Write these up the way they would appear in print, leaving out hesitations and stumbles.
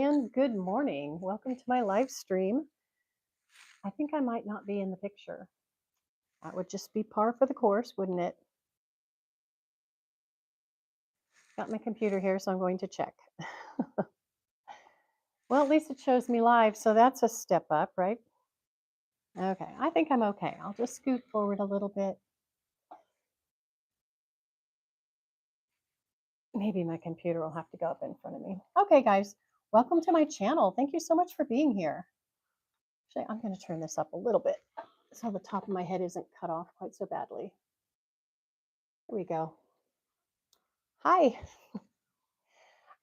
and good morning. Welcome to my live stream. I think I might not be in the picture. That would just be par for the course, wouldn't it? Got my computer here, so I'm going to check. Well, at least it shows me live, so that's a step up, right? Okay, I think I'm okay. I'll just scoot forward a little bit. Maybe my computer will have to go up in front of me. Okay, guys, welcome to my channel. Thank you so much for being here. Actually, I'm going to turn this up a little bit so the top of my head isn't cut off quite so badly. Here we go. Hi.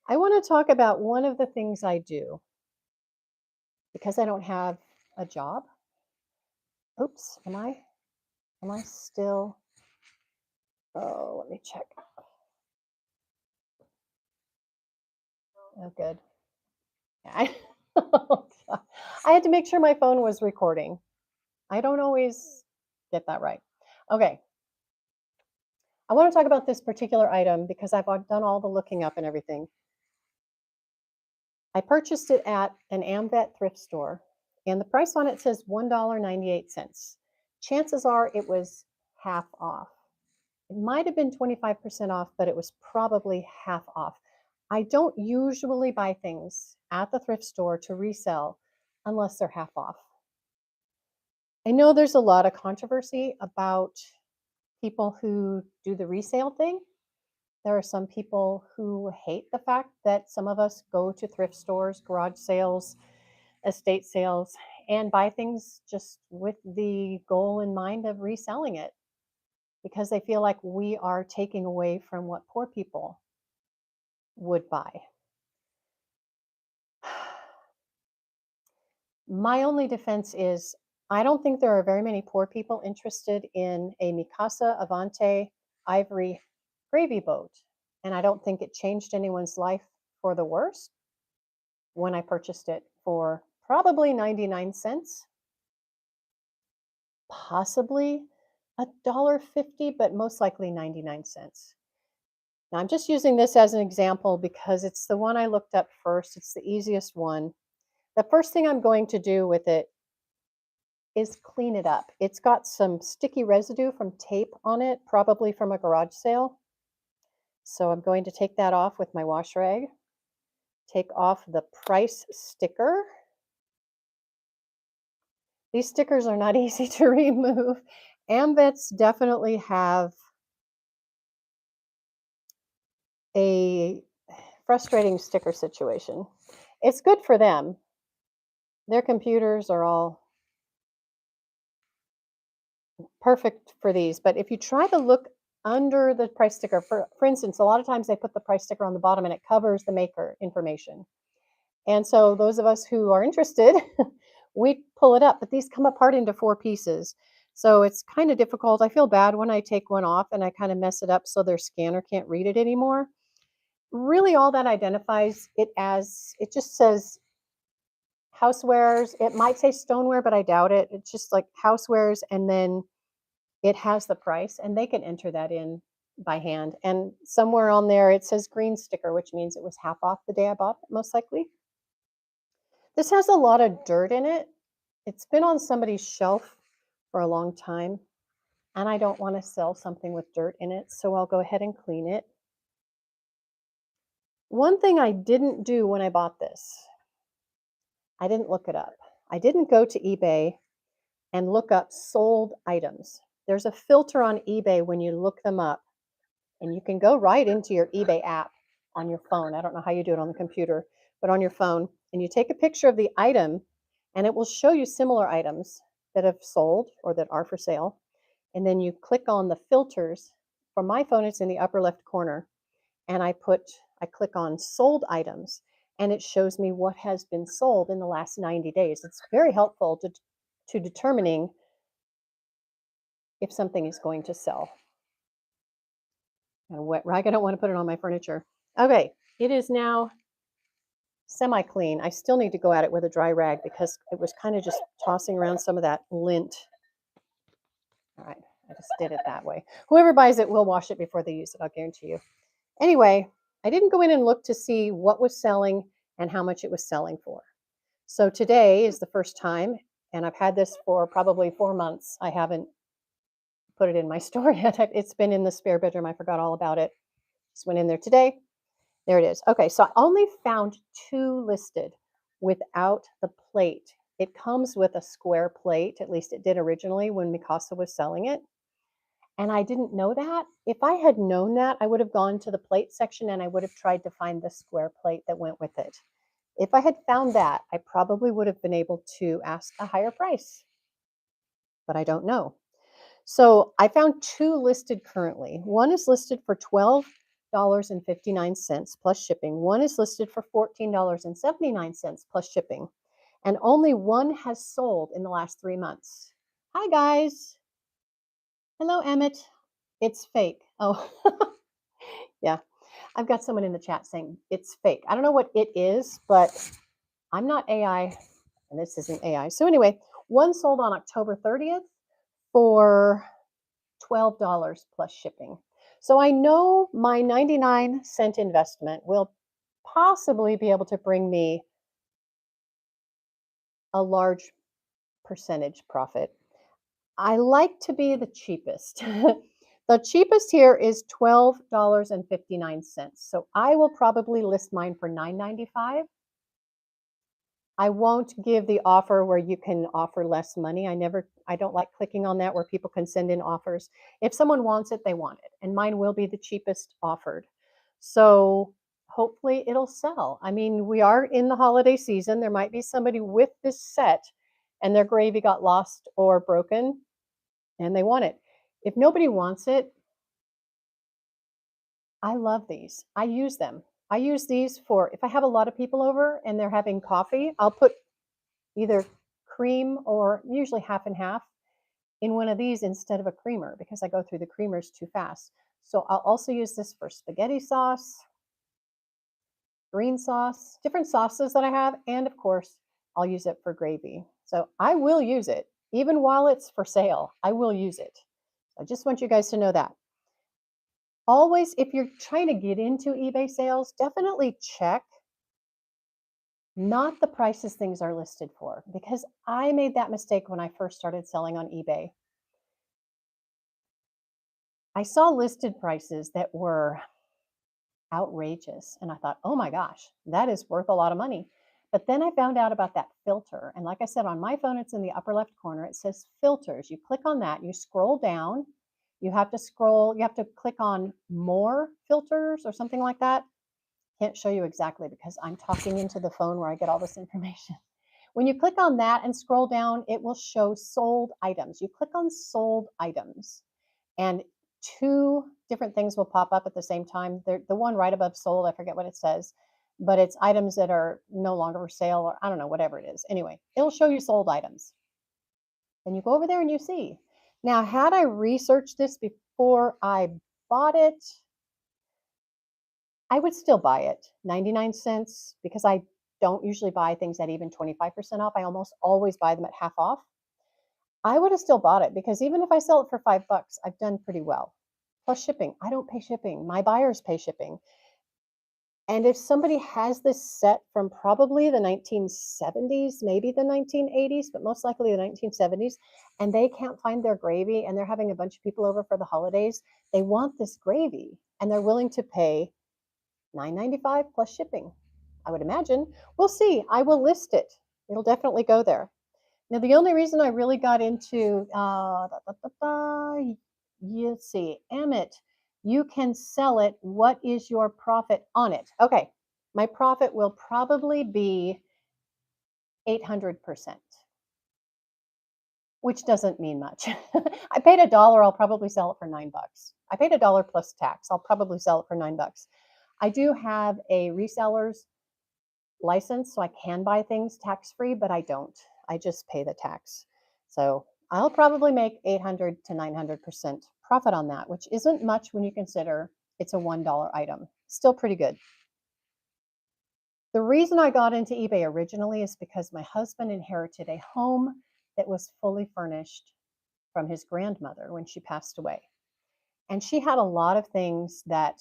I want to talk about one of the things I do because I don't have a job. Oops, am I still? Oh, let me check. Oh, good. I I had to make sure my phone was recording. I don't always get that right. Okay. I want to talk about this particular item because I've done all the looking up and everything. I purchased it at an AmVet thrift store, and the price on it says $1.98. Chances are it was half off. It might have been 25% off, but it was probably half off. I don't usually buy things at the thrift store to resell unless they're half off. I know there's a lot of controversy about people who do the resale thing. There are some people who hate the fact that some of us go to thrift stores, garage sales, estate sales, and buy things just with the goal in mind of reselling it because they feel like we are taking away from what poor people would buy. My only defense is I don't think there are very many poor people interested in a Mikasa Avante ivory gravy boat. And I don't think it changed anyone's life for the worse when I purchased it for probably 99 cents, possibly $1.50, but most likely 99 cents. Now, I'm just using this as an example because it's the one I looked up first. It's the easiest one. The first thing I'm going to do with it is clean it up. It's got some sticky residue from tape on it, probably from a garage sale. So I'm going to take that off with my wash rag. Take off the price sticker. These stickers are not easy to remove. AmVets definitely have a frustrating sticker situation. It's good for them. Their computers are all perfect for these, but if you try to look under the price sticker, for instance, a lot of times they put the price sticker on the bottom and it covers the maker information. And so those of us who are interested, we pull it up, but these come apart into 4 pieces. So it's kind of difficult. I feel bad when I take one off and I kind of mess it up so their scanner can't read it anymore. Really all that identifies it as, it just says housewares. It might say stoneware, but I doubt it. It's just like housewares, and then it has the price, and they can enter that in by hand. And somewhere on there it says green sticker, which means it was half off the day I bought it, most likely. This has a lot of dirt in it. It's been on somebody's shelf for a long time, and I don't want to sell something with dirt in it, so I'll go ahead and clean it. One thing I didn't do when I bought this, I didn't look it up. I didn't go to eBay and look up sold items. There's a filter on eBay when you look them up, and you can go right into your eBay app on your phone. I don't know how you do it on the computer, but on your phone, and you take a picture of the item, and it will show you similar items that have sold or that are for sale. And then you click on the filters. For my phone, it's in the upper left corner, and I click on sold items, and it shows me what has been sold in the last 90 days. It's very helpful to determining if something is going to sell. A wet rag, I don't want to put it on my furniture. Okay, it is now semi-clean. I still need to go at it with a dry rag because it was kind of just tossing around some of that lint. All right, I just did it that way. Whoever buys it will wash it before they use it, I'll guarantee you. Anyway, I didn't go in and look to see what was selling and how much it was selling for. So today is the first time, and I've had this for probably 4 months. I haven't put it in my store yet. It's been in the spare bedroom. I forgot all about it. Just went in there today. There it is. Okay, so I only found 2 listed without the plate. It comes with a square plate, at least it did originally when Mikasa was selling it. And I didn't know that. If I had known that, I would have gone to the plate section and I would have tried to find the square plate that went with it. If I had found that, I probably would have been able to ask a higher price, but I don't know. So I found 2 listed currently. One is listed for $12.59 plus shipping. One is listed for $14.79 plus shipping. And only one has sold in the last 3 months. Hi, guys. Hello, Emmett. It's fake. Oh, yeah. I've got someone in the chat saying it's fake. I don't know what it is, but I'm not AI, and this isn't AI. So anyway, one sold on October 30th for $12 plus shipping. So I know my 99-cent investment will possibly be able to bring me a large percentage profit. I like to be the cheapest. The cheapest here is $12.59. So I will probably list mine for $9.95. I won't give the offer where you can offer less money. I don't like clicking on that where people can send in offers. If someone wants it, they want it. And mine will be the cheapest offered. So hopefully it'll sell. I mean, we are in the holiday season. There might be somebody with this set and their gravy got lost or broken and they want it. If nobody wants it, I love these. I use them. I use these for if I have a lot of people over and they're having coffee, I'll put either cream or usually half and half in one of these instead of a creamer because I go through the creamers too fast. So I'll also use this for spaghetti sauce, green sauce, different sauces that I have, and of course, I'll use it for gravy. So I will use it. Even while it's for sale, I will use it. I just want you guys to know that. Always, if you're trying to get into eBay sales, definitely check not the prices things are listed for, because I made that mistake when I first started selling on eBay. I saw listed prices that were outrageous, and I thought, oh my gosh, that is worth a lot of money. But then I found out about that filter. And like I said, on my phone, it's in the upper left corner. It says filters. You click on that, you scroll down. You have to click on more filters or something like that. Can't show you exactly because I'm talking into the phone where I get all this information. When you click on that and scroll down, it will show sold items. You click on sold items and 2 different things will pop up at the same time. The one right above sold, I forget what it says, but it's items that are no longer for sale or I don't know, whatever it is. Anyway, it'll show you sold items. And you go over there and you see. Now, had I researched this before I bought it, I would still buy it, 99 cents, because I don't usually buy things at even 25% off. I almost always buy them at half off. I would have still bought it because even if I sell it for $5, I've done pretty well. Plus shipping. I don't pay shipping. My buyers pay shipping. And if somebody has this set from probably the 1970s, maybe the 1980s, but most likely the 1970s, and they can't find their gravy and they're having a bunch of people over for the holidays, they want this gravy and they're willing to pay $9.95 plus shipping. I would imagine. We'll see. I will list it. It'll definitely go there. Now, the only reason I really got into, let's see, Emmett, you can sell it. What is your profit on it? Okay, my profit will probably be 800%, which doesn't mean much. I paid $1. I'll probably sell it for $9. I paid $1 plus tax. I'll probably sell it for $9. I do have a reseller's license, so I can buy things tax-free, but I don't. I just pay the tax. So I'll probably make 800 to 900% profit on that, which isn't much when you consider it's a $1 item. Still pretty good. The reason I got into eBay originally is because my husband inherited a home that was fully furnished from his grandmother when she passed away. And she had a lot of things that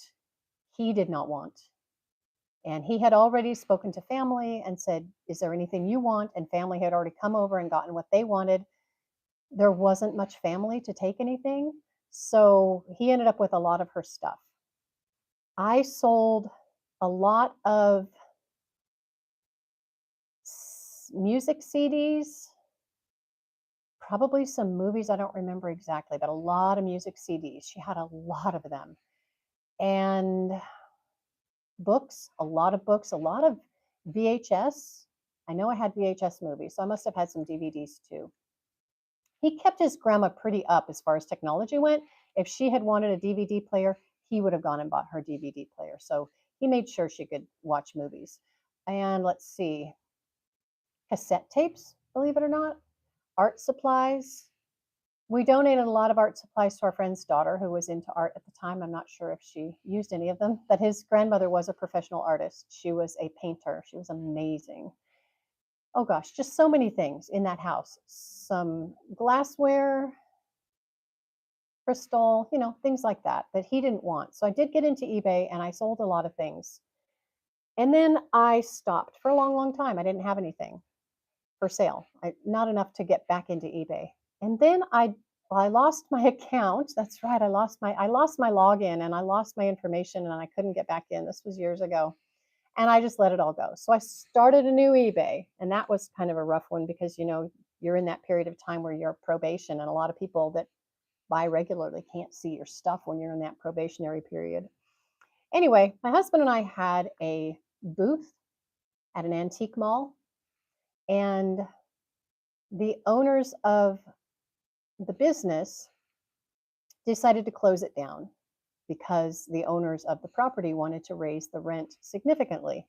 he did not want. And he had already spoken to family and said, "Is there anything you want?" And family had already come over and gotten what they wanted. There wasn't much family to take anything. So he ended up with a lot of her stuff. I sold a lot of music CDs, probably some movies. I don't remember exactly, but a lot of music CDs. She had a lot of them. And books, a lot of books, a lot of VHS. I know I had VHS movies, so I must have had some DVDs too. He kept his grandma pretty up as far as technology went. If she had wanted a DVD player, he would have gone and bought her DVD player. So he made sure she could watch movies. And let's see, cassette tapes, believe it or not, art supplies. We donated a lot of art supplies to our friend's daughter who was into art at the time. I'm not sure if she used any of them, but his grandmother was a professional artist. She was a painter. She was amazing. Oh gosh, just so many things in that house. Some glassware, crystal, things like that he didn't want. So I did get into eBay and I sold a lot of things. And then I stopped for a long, long time. I didn't have anything for sale. Not enough to get back into eBay. And then I lost my account. That's right. I lost my login and I lost my information and I couldn't get back in. This was years ago. And I just let it all go. So I started a new eBay, and that was kind of a rough one because you're in that period of time where you're probation, and a lot of people that buy regularly can't see your stuff when you're in that probationary period. Anyway, my husband and I had a booth at an antique mall, and the owners of the business decided to close it down because the owners of the property wanted to raise the rent significantly.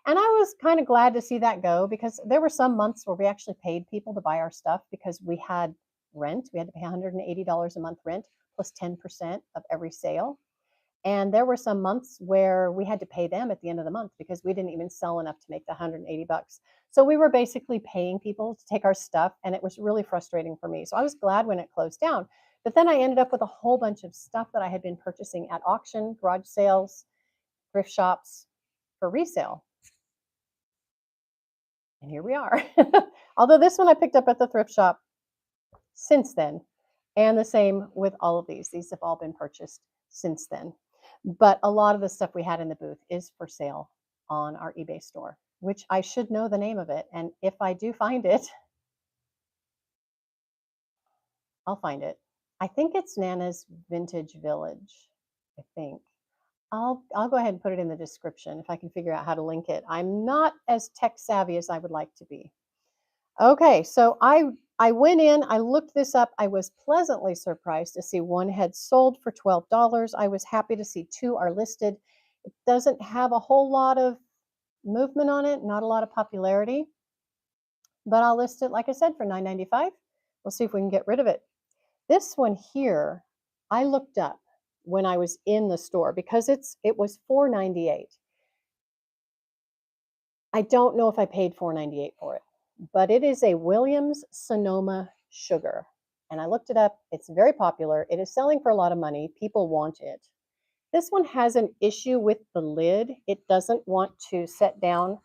And I was kind of glad to see that go because there were some months where we actually paid people to buy our stuff because we had rent. We had to pay $180 a month rent plus 10% of every sale. And there were some months where we had to pay them at the end of the month because we didn't even sell enough to make the 180 bucks. So we were basically paying people to take our stuff, and it was really frustrating for me. So I was glad when it closed down. But then I ended up with a whole bunch of stuff that I had been purchasing at auction, garage sales, thrift shops for resale. And here we are. Although this one I picked up at the thrift shop since then. And the same with all of these. These have all been purchased since then. But a lot of the stuff we had in the booth is for sale on our eBay store, which I should know the name of it. And if I do find it, I'll find it. I think it's Nana's Vintage Village. I think. I'll go ahead and put it in the description if I can figure out how to link it. I'm not as tech savvy as I would like to be. Okay, so I went in, I looked this up. I was pleasantly surprised to see one had sold for $12. I was happy to see two are listed. It doesn't have a whole lot of movement on it, not a lot of popularity, but I'll list it, like I said, for $9.95. We'll see if we can get rid of it. This one here, I looked up when I was in the store because it was $4.98. I don't know if I paid $4.98 for it, but it is a Williams Sonoma sugar. And I looked it up. It's very popular. It is selling for a lot of money. People want it. This one has an issue with the lid. It doesn't want to set down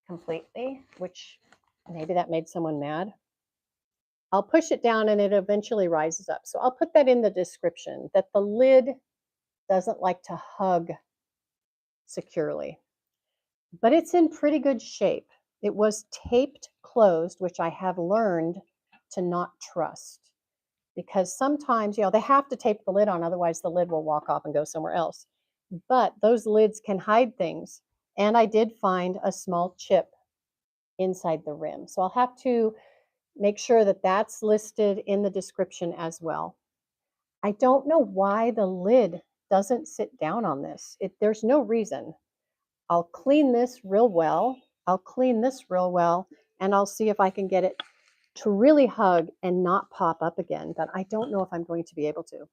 completely, which maybe that made someone mad. I'll push it down and it eventually rises up. So I'll put that in the description that the lid doesn't like to hug securely, but it's in pretty good shape. It was taped closed, which I have learned to not trust because sometimes, they have to tape the lid on, otherwise the lid will walk off and go somewhere else. But those lids can hide things. And I did find a small chip inside the rim. So I'll have to make sure that that's listed in the description as well. I don't know why the lid doesn't sit down on this. There's no reason. I'll clean this real well. And I'll see if I can get it to really hug and not pop up again. But I don't know if I'm going to be able to.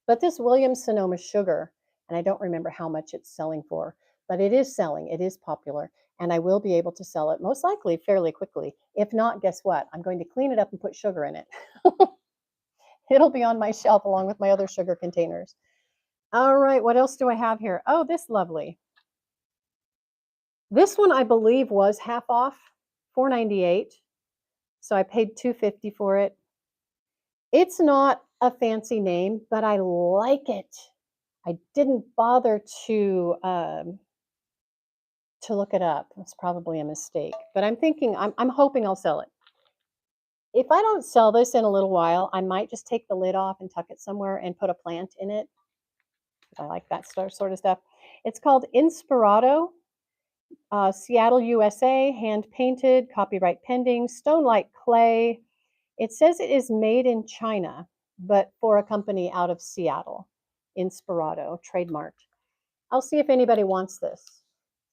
But this Williams Sonoma sugar, and I don't remember how much it's selling for, but it is selling. It is popular. And I will be able to sell it most likely fairly quickly. If not, guess what? I'm going to clean it up and put sugar in it. It'll be on my shelf along with my other sugar containers. All right, what else do I have here? Oh, this lovely This one I believe was half off, $4.98. So I paid $2.50 for it. It's not a fancy name, but I like it. I didn't bother to look it up. It's probably a mistake, but I'm hoping I'll sell it. If I don't sell this in a little while, I might just take the lid off and tuck it somewhere and put a plant in it. I like that sort of stuff. It's called Inspirato, Seattle, USA, hand painted, copyright pending, stone like clay. It says it is made in China, but for a company out of Seattle. Inspirato, trademarked. I'll see if anybody wants this.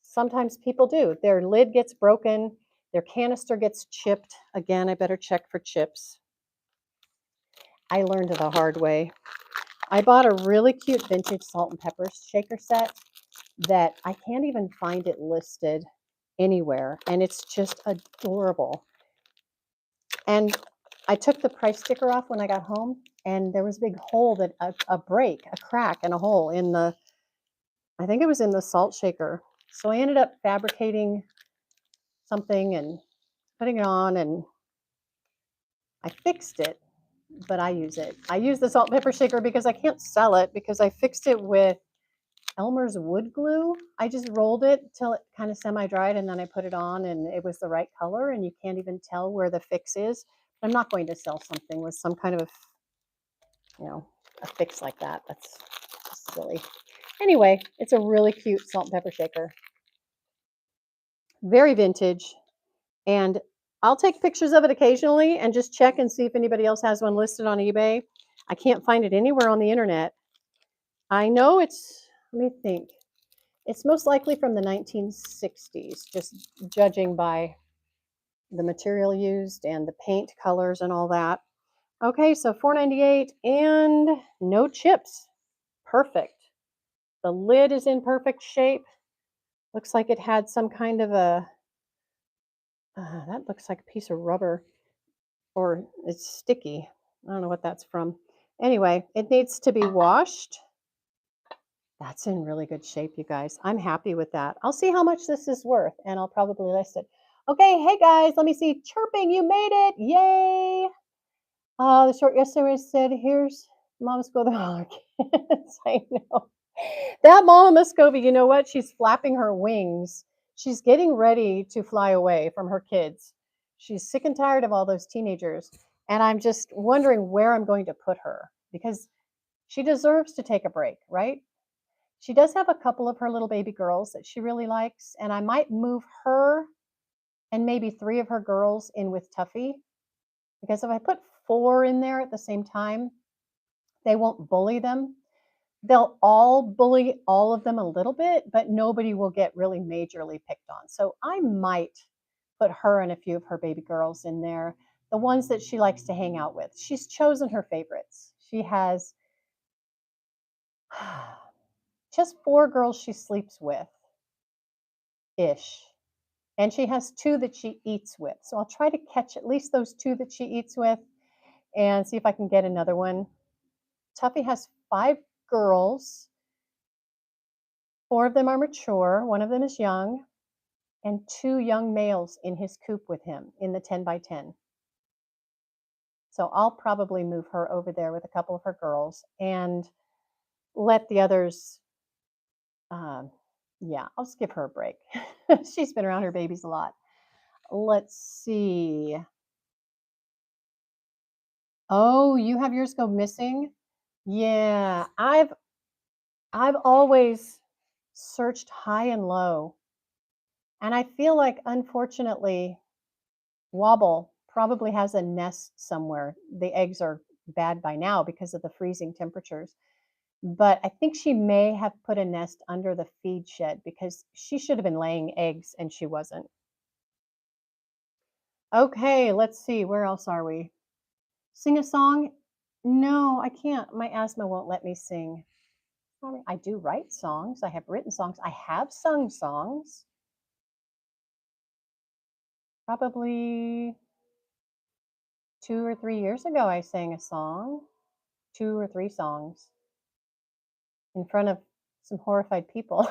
Sometimes people do. Their lid gets broken, their canister gets chipped. Again, I better check for chips. I learned the hard way. I bought a really cute vintage salt and pepper shaker set that I can't even find it listed anywhere, and it's just adorable. And I took the price sticker off when I got home, and there was a big hole that a break, a crack, and a hole in the, I think it was in the salt shaker. So I ended up fabricating something and putting it on, and I fixed it, but I use it. I use the salt and pepper shaker because I can't sell it because I fixed it with Elmer's wood glue. I just rolled it till it kind of semi-dried, and then I put it on, and it was the right color, and you can't even tell where the fix is. I'm not going to sell something with some kind of, a fix like that. That's silly. Anyway, it's a really cute salt and pepper shaker. Very vintage. And I'll take pictures of it occasionally and just check and see if anybody else has one listed on eBay. I can't find it anywhere on the internet. I know let me think. It's most likely from the 1960s, just judging by the material used and the paint colors and all that. Okay, so $4.98 and no chips. Perfect. The lid is in perfect shape. Looks like it had some kind of that looks like a piece of rubber, or it's sticky. I don't know what that's from. Anyway, it needs to be washed. That's in really good shape, you guys. I'm happy with that. I'll see how much this is worth, and I'll probably list it. Okay, hey guys, let me see. Chirping, you made it. Yay. The short yesterday said, here's Mama Scoville. Oh, kids, I know. That Mama Muscovy, you know what? She's flapping her wings. She's getting ready to fly away from her kids. She's sick and tired of all those teenagers. And I'm just wondering where I'm going to put her because she deserves to take a break, right? She does have a couple of her little baby girls that she really likes. And I might move her and maybe 3 of her girls in with Tuffy, because if I put 4 in there at the same time, they won't bully them. They'll all bully all of them a little bit, but nobody will get really majorly picked on. So I might put her and a few of her baby girls in there, the ones that she likes to hang out with. She's chosen her favorites. She has just 4 girls she sleeps with ish. And she has 2 that she eats with. So I'll try to catch at least those 2 that she eats with and see if I can get another one. Tuffy has 5 girls. 4 of them are mature, 1 of them is young, and 2 young males in his coop with him in the 10 by 10. So I'll probably move her over there with a couple of her girls and let the others, yeah, I'll just give her a break. She's been around her babies a lot. Let's see. Oh, you have yours go missing? Yeah, I've always searched high and low. And I feel like, unfortunately, Wobble probably has a nest somewhere. The eggs are bad by now because of the freezing temperatures. But I think she may have put a nest under the feed shed because she should have been laying eggs and she wasn't. Okay, let's see. Where else are we? Sing a song? No, I can't. My asthma won't let me sing. Sorry. I do write songs. I have written songs. I have sung songs. Probably 2 or 3 years ago, I sang a song, 2 or 3 songs in front of some horrified people.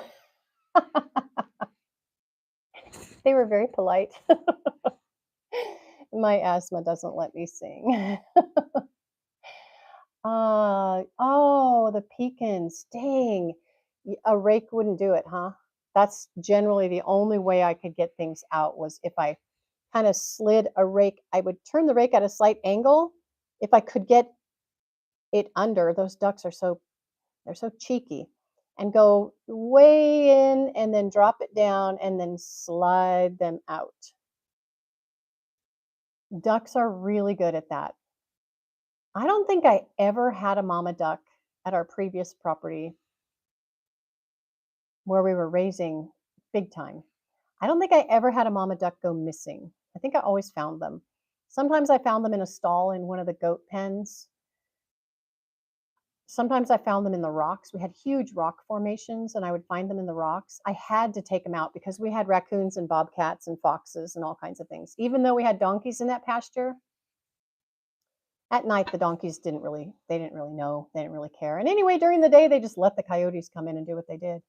They were very polite. My asthma doesn't let me sing. Oh, the pecans. Dang. A rake wouldn't do it, huh? That's generally the only way I could get things out was if I kind of slid a rake. I would turn the rake at a slight angle. If I could get it under, those ducks are they're so cheeky, and go way in and then drop it down and then slide them out. Ducks are really good at that. I don't think I ever had a mama duck at our previous property where we were raising big time. I don't think I ever had a mama duck go missing. I think I always found them. Sometimes I found them in a stall in one of the goat pens. Sometimes I found them in the rocks. We had huge rock formations and I would find them in the rocks. I had to take them out because we had raccoons and bobcats and foxes and all kinds of things. Even though we had donkeys in that pasture, at night the donkeys didn't really know, they didn't really care. And anyway, during the day they just let the coyotes come in and do what they did.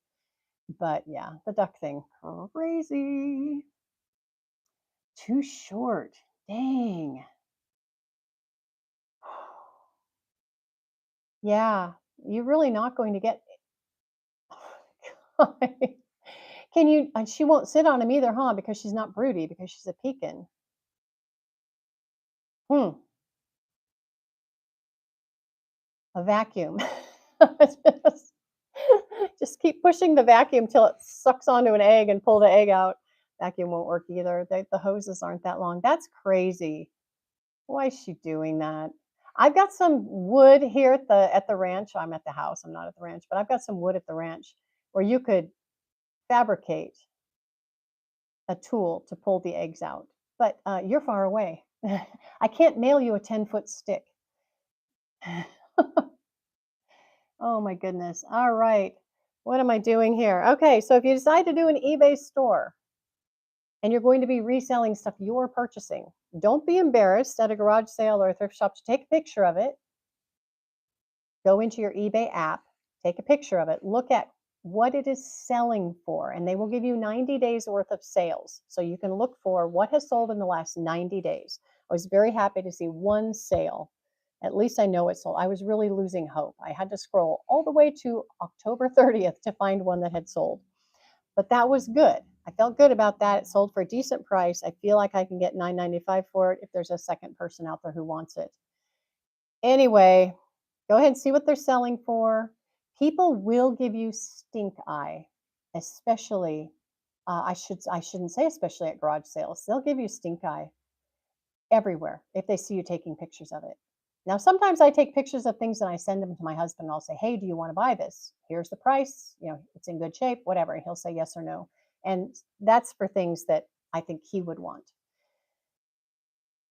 But yeah, the duck thing, crazy. Too short. Dang. Yeah, you're really not going to get Can you and she won't sit on him either, huh? Because she's not broody, because she's a pekin. Hmm, a vacuum. Just just keep pushing the vacuum till it sucks onto an egg and pull the egg out. Vacuum won't work either. The hoses aren't that long. That's crazy. Why is she doing that? I've got some wood here at the ranch. I'm at the house. I'm not at the ranch, but I've got some wood at the ranch where you could fabricate a tool to pull the eggs out. But you're far away. I can't mail you a 10-foot stick. Oh my goodness. All right. What am I doing here? Okay, so if you decide to do an eBay store and you're going to be reselling stuff you're purchasing, don't be embarrassed at a garage sale or a thrift shop to take a picture of it. Go into your eBay app, take a picture of it, look at what it is selling for, and they will give you 90 days worth of sales. So you can look for what has sold in the last 90 days. I was very happy to see one sale. At least I know it sold. I was really losing hope. I had to scroll all the way to October 30th to find one that had sold. But that was good. I felt good about that. It sold for a decent price. I feel like I can get $9.95 for it if there's a second person out there who wants it. Anyway, go ahead and see what they're selling for. People will give you stink eye, especially I shouldn't say especially at garage sales. They'll give you stink eye everywhere if they see you taking pictures of it. Now, sometimes I take pictures of things and I send them to my husband and I'll say, "Hey, do you want to buy this? Here's the price. It's in good shape, whatever." And he'll say yes or no. And that's for things that I think he would want.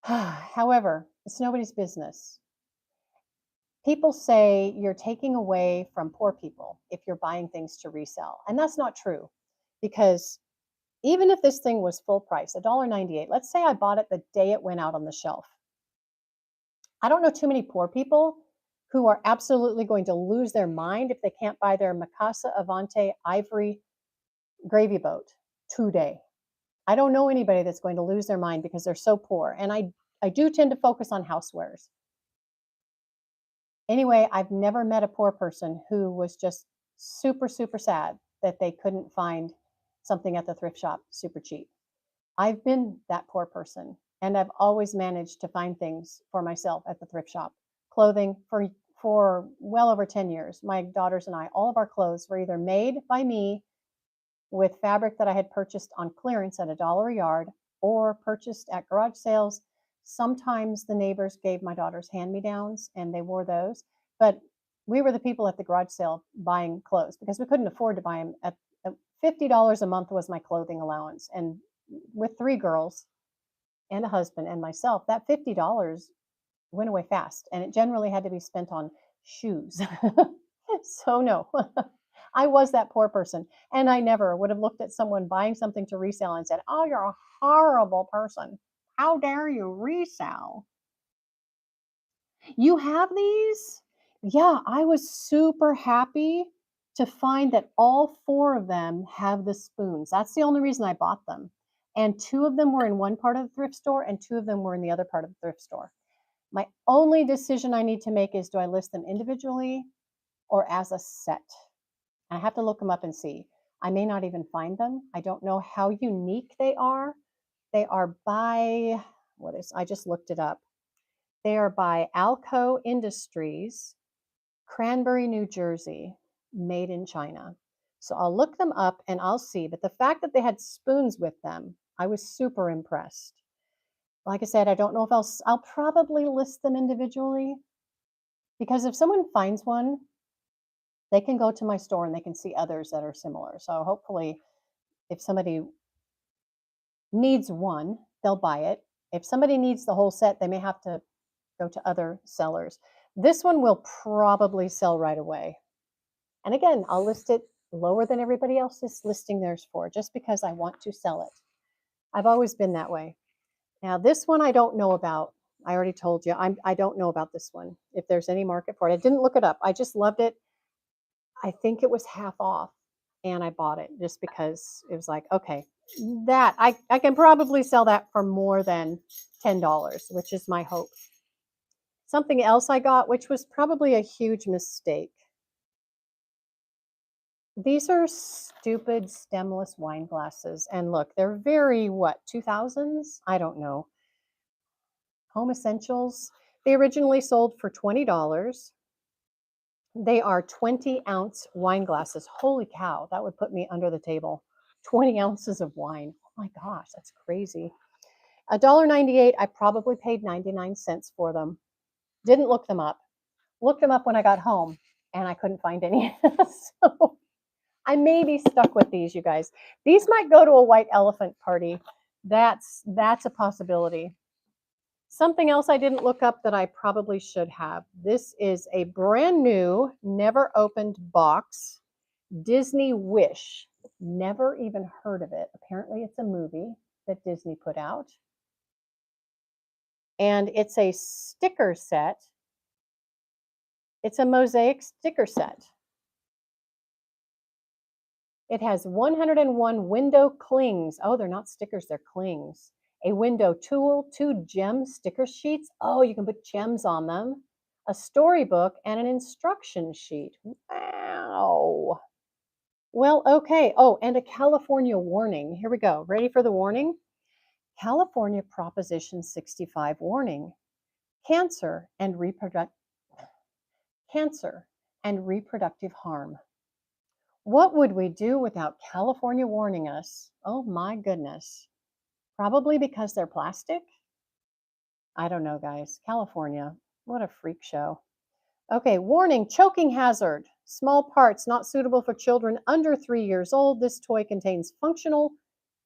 However, it's nobody's business. People say you're taking away from poor people if you're buying things to resell. And that's not true because even if this thing was full price, $1.98, let's say I bought it the day it went out on the shelf. I don't know too many poor people who are absolutely going to lose their mind if they can't buy their Mikasa Avante ivory gravy boat today. I don't know anybody that's going to lose their mind because they're so poor. And I do tend to focus on housewares. Anyway, I've never met a poor person who was just super, super sad that they couldn't find something at the thrift shop super cheap. I've been that poor person, and I've always managed to find things for myself at the thrift shop. Clothing for well over 10 years. My daughters and I, all of our clothes were either made by me with fabric that I had purchased on clearance at $1 a yard or purchased at garage sales. Sometimes the neighbors gave my daughters hand-me-downs and they wore those, but we were the people at the garage sale buying clothes because we couldn't afford to buy them. At $50 a month was my clothing allowance, and with 3 girls and a husband and myself, that $50 went away fast, and it generally had to be spent on shoes. So no, I was that poor person, and I never would have looked at someone buying something to resell and said, "Oh, you're a horrible person. How dare you resell?" You have these? Yeah, I was super happy to find that all 4 of them have the spoons. That's the only reason I bought them. And 2 of them were in one part of the thrift store and 2 of them were in the other part of the thrift store. My only decision I need to make is, do I list them individually or as a set? I have to look them up and see. I may not even find them. I don't know how unique they are. They are by, I just looked it up. They are by Alco Industries, Cranbury, New Jersey, made in China. So I'll look them up and I'll see. But the fact that they had spoons with them, I was super impressed. Like I said, I don't know if I'll probably list them individually, because if someone finds one, they can go to my store and they can see others that are similar. So hopefully, if somebody needs one, they'll buy it. If somebody needs the whole set, they may have to go to other sellers. This one will probably sell right away. And again, I'll list it lower than everybody else is listing theirs for, just because I want to sell it. I've always been that way. Now, this one I don't know about. I already told you, I don't know about this one, if there's any market for it. I didn't look it up. I just loved it. I think it was half off, and I bought it just because it was like, okay, that I can probably sell that for more than $10, which is my hope. Something else I got, which was probably a huge mistake. These are stupid stemless wine glasses. And look, they're very, 2000s? I don't know. Home Essentials. They originally sold for $20. They are 20-ounce wine glasses. Holy cow, that would put me under the table. 20 ounces of wine. Oh my gosh, that's crazy. $1.98, I probably paid 99 cents for them. Didn't look them up. Looked them up when I got home, and I couldn't find any. So I may be stuck with these, you guys. These might go to a white elephant party. That's a possibility. Something else I didn't look up that I probably should have. This is a brand new, never opened box, Disney Wish. Never even heard of it. Apparently it's a movie that Disney put out. And it's a sticker set. It's a mosaic sticker set. It has 101 window clings. Oh, they're not stickers, they're clings. A window tool, 2 gem sticker sheets. Oh, you can put gems on them. A storybook and an instruction sheet. Wow. Well, okay. Oh, and a California warning. Here we go. Ready for the warning? California Proposition 65 warning. Cancer and reproductive harm. What would we do without California warning us? Oh my goodness. Probably because they're plastic? I don't know, guys. California, what a freak show. Okay, warning, choking hazard. Small parts not suitable for children under 3 years old. This toy contains functional,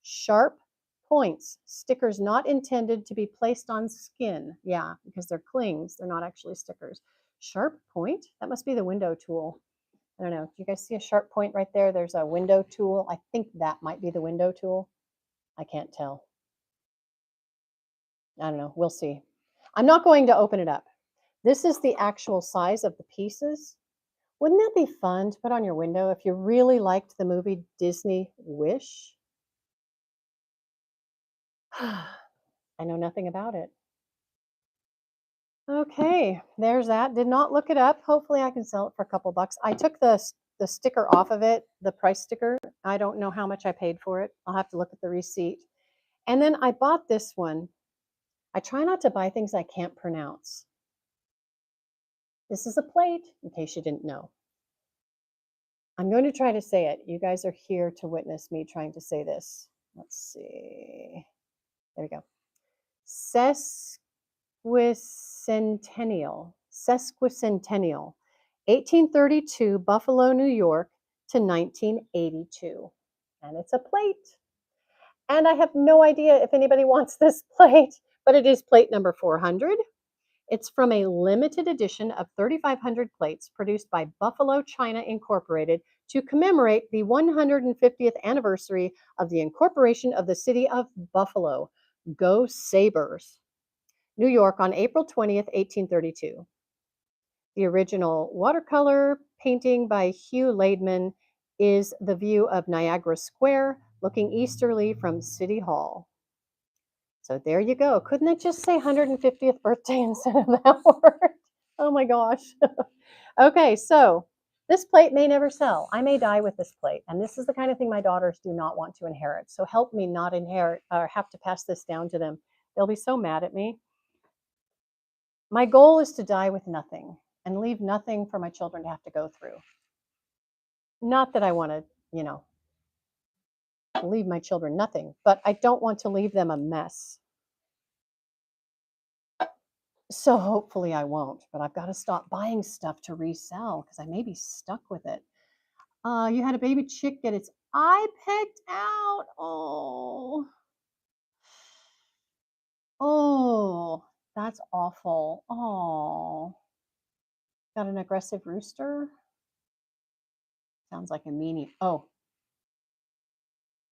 sharp points. Stickers not intended to be placed on skin. Yeah, because they're clings. They're not actually stickers. Sharp point? That must be the window tool. I don't know. Do you guys see a sharp point right there? There's a window tool. I think that might be the window tool. I can't tell. I don't know. We'll see. I'm not going to open it up. This is the actual size of the pieces. Wouldn't that be fun to put on your window if you really liked the movie Disney Wish? I know nothing about it. Okay, there's that. Did not look it up. Hopefully I can sell it for a couple bucks. I took the sticker off of it, the price sticker. I don't know how much I paid for it. I'll have to look at the receipt. And then I bought this one. I try not to buy things I can't pronounce. This is a plate, in case you didn't know. I'm going to try to say it. You guys are here to witness me trying to say this. Let's see. There we go. Sesquicentennial. 1832, Buffalo, New York to 1982. And it's a plate. And I have no idea if anybody wants this plate, but it is plate number 400. It's from a limited edition of 3,500 plates produced by Buffalo China Incorporated to commemorate the 150th anniversary of the incorporation of the city of Buffalo. Go Sabres! New York on April 20th, 1832. The original watercolor painting by Hugh Laidman is the view of Niagara Square, looking easterly from City Hall. So there you go. Couldn't it just say 150th birthday instead of that word? Oh my gosh. Okay, so this plate may never sell. I may die with this plate. And this is the kind of thing my daughters do not want to inherit. So help me not inherit or have to pass this down to them. They'll be so mad at me. My goal is to die with nothing and leave nothing for my children to have to go through. Not that I want to, leave my children nothing, but I don't want to leave them a mess. So hopefully I won't, but I've got to stop buying stuff to resell because I may be stuck with it. You had a baby chick get its eye pecked out. Oh, that's awful. Oh, got an aggressive rooster. Sounds like a meanie. Oh,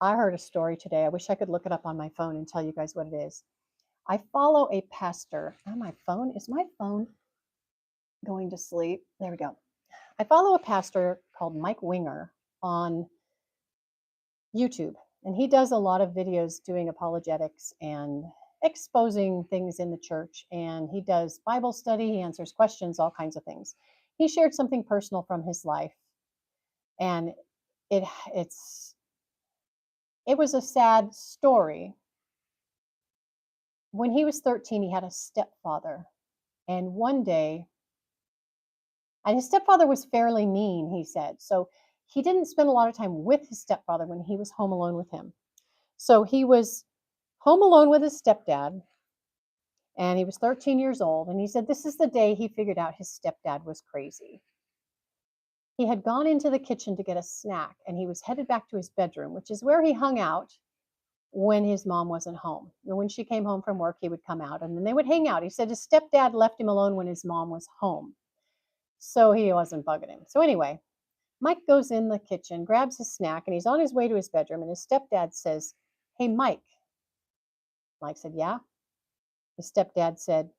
I heard a story today. I wish I could look it up on my phone and tell you guys what it is. I follow a pastor. Oh, my phone. Is my phone going to sleep? There we go. I follow a pastor called Mike Winger on YouTube, and he does a lot of videos doing apologetics and exposing things in the church. And he does Bible study, he answers questions, all kinds of things. He shared something personal from his life, and it it's it was a sad story. When he was 13, he had a stepfather, and one day, and his stepfather was fairly mean, he said. So he didn't spend a lot of time with his stepfather when he was home alone with him. So he was home alone with his stepdad, and he was 13 years old. And he said this is the day he figured out his stepdad was crazy. He had gone into the kitchen to get a snack, and he was headed back to his bedroom, which is where he hung out when his mom wasn't home. And when she came home from work, he would come out, and then they would hang out. He said his stepdad left him alone when his mom was home, so he wasn't bugging him. So anyway, Mike goes in the kitchen, grabs his snack, and he's on his way to his bedroom, and his stepdad says, "Hey, Mike." Mike said, "Yeah." His stepdad said,